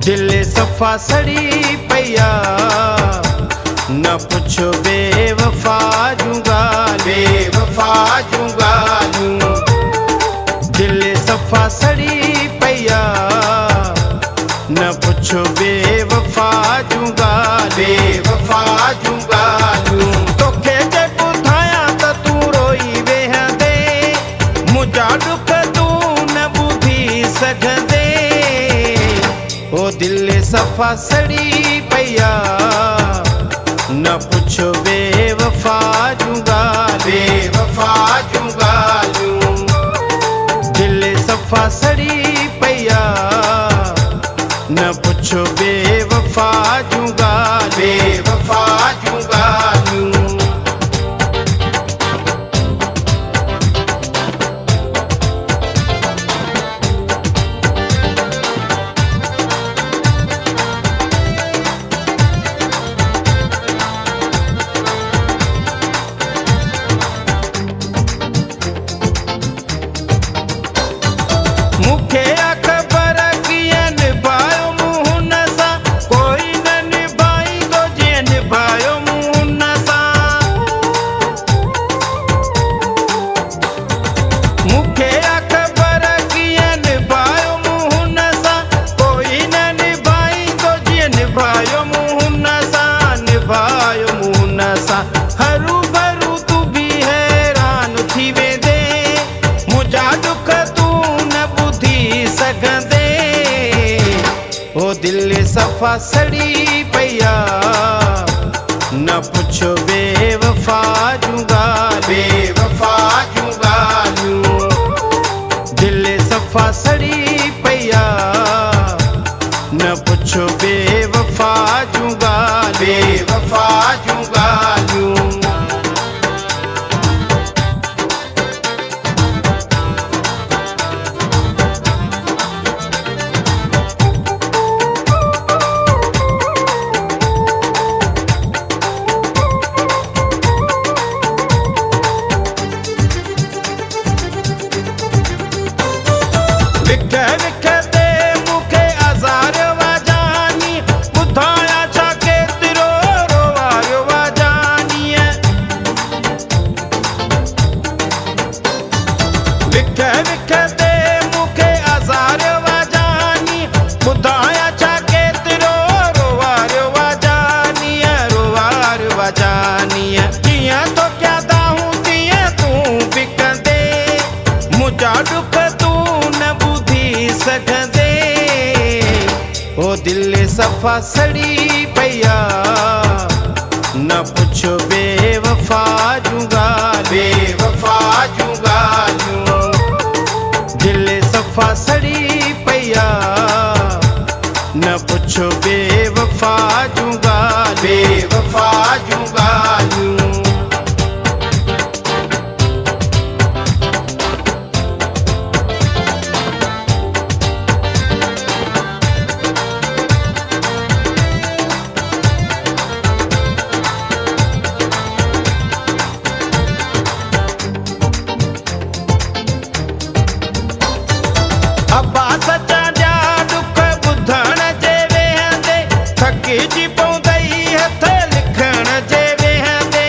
दिल सफ़ा सड़ी पया न पुछो बेवफा जूं ॻाल्हियूं दिल सफ़ा सड़ी पया न पुछो बेवफा जूं ॻाल्हियूं तोखे जे ॿुधायां त तूं रोई वेहंदे मुंहिंजा दुख तूं न ॿुधी सघंदे ओ दिल सफ़ा सड़ी पया न पुछो बेवफा जूं ॻाल्हियूं दिल सफ़ा सड़ी पया न पुछो बेवफा जूं ॻाल्हियूं मूंखे ख़बर कीअं निभायो मूं हुन सां कोई न निभाईंदो जीअं निभायो मूं हुन सां मूंखे ख़बर कीअं निभायो मूं हुन सां कोई न निभाईंदो जीअं निभायो मूं हुन सां हरू भरू तूं बि हैरान थी वेंदे मुंहिंजा दुख सघंदे ओ दिल सफ़ा सड़ी पया न पुछो बेवफा जूं ॻाल्हियूं दिल सफ़ा सड़ी पया न पुछो बेवफा जूं ॻाल्हियूं विख ते मूंखे अज़ारियो जानी ॿुधायां छा केतिरो रोवारियो जानीअ विख ते मूंखे अज़ारियो जानी ॿुधायां छा केतिरो रोवारियो जानीअ कीअं तो क्या दाहूं तीअं तूं बि कंदे मुंहिंजा दुख सघंदे ओ दिल सफ़ा सड़ी पया न पुछो बेवफा जूं ॻाल्हियूं दिल सफ़ा सड़ी पया न पुछो बेवफा जूं ॻाल्हियूं अब्बा सचा जा दुख ॿुधण जे वेहंदे थकिजी पवंदई हथ लिखण जे वेहंदे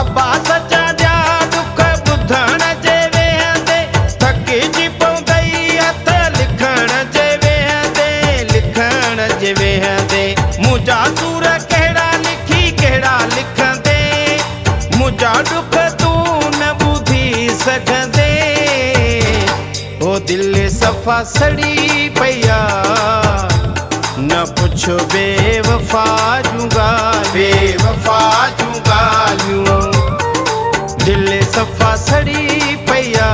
अब्बा सचा जा दुख ॿुधण जे वेहंदे थकिजी पवंदई हथ लिखण जे वेहंदे मुंहिंजा सूर कहिड़ा लिखंदे मुंहिंजा दुख सघंदे ओ दिल सफ़ा सड़ी पया न पुछो बेवफा जूं ॻाल्हियूं दिल सफ़ा सड़ी पया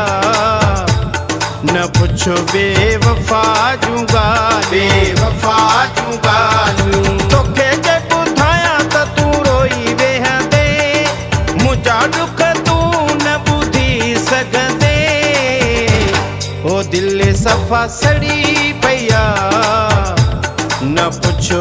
न पुछो बेवफा जूं ॻाल्हियूं तोखे जे ॿुधायां त तूं रोई वेहंदे मुंहिंजा दुख सघंदे ओ दिल सफ़ा सड़ी पया न पुछो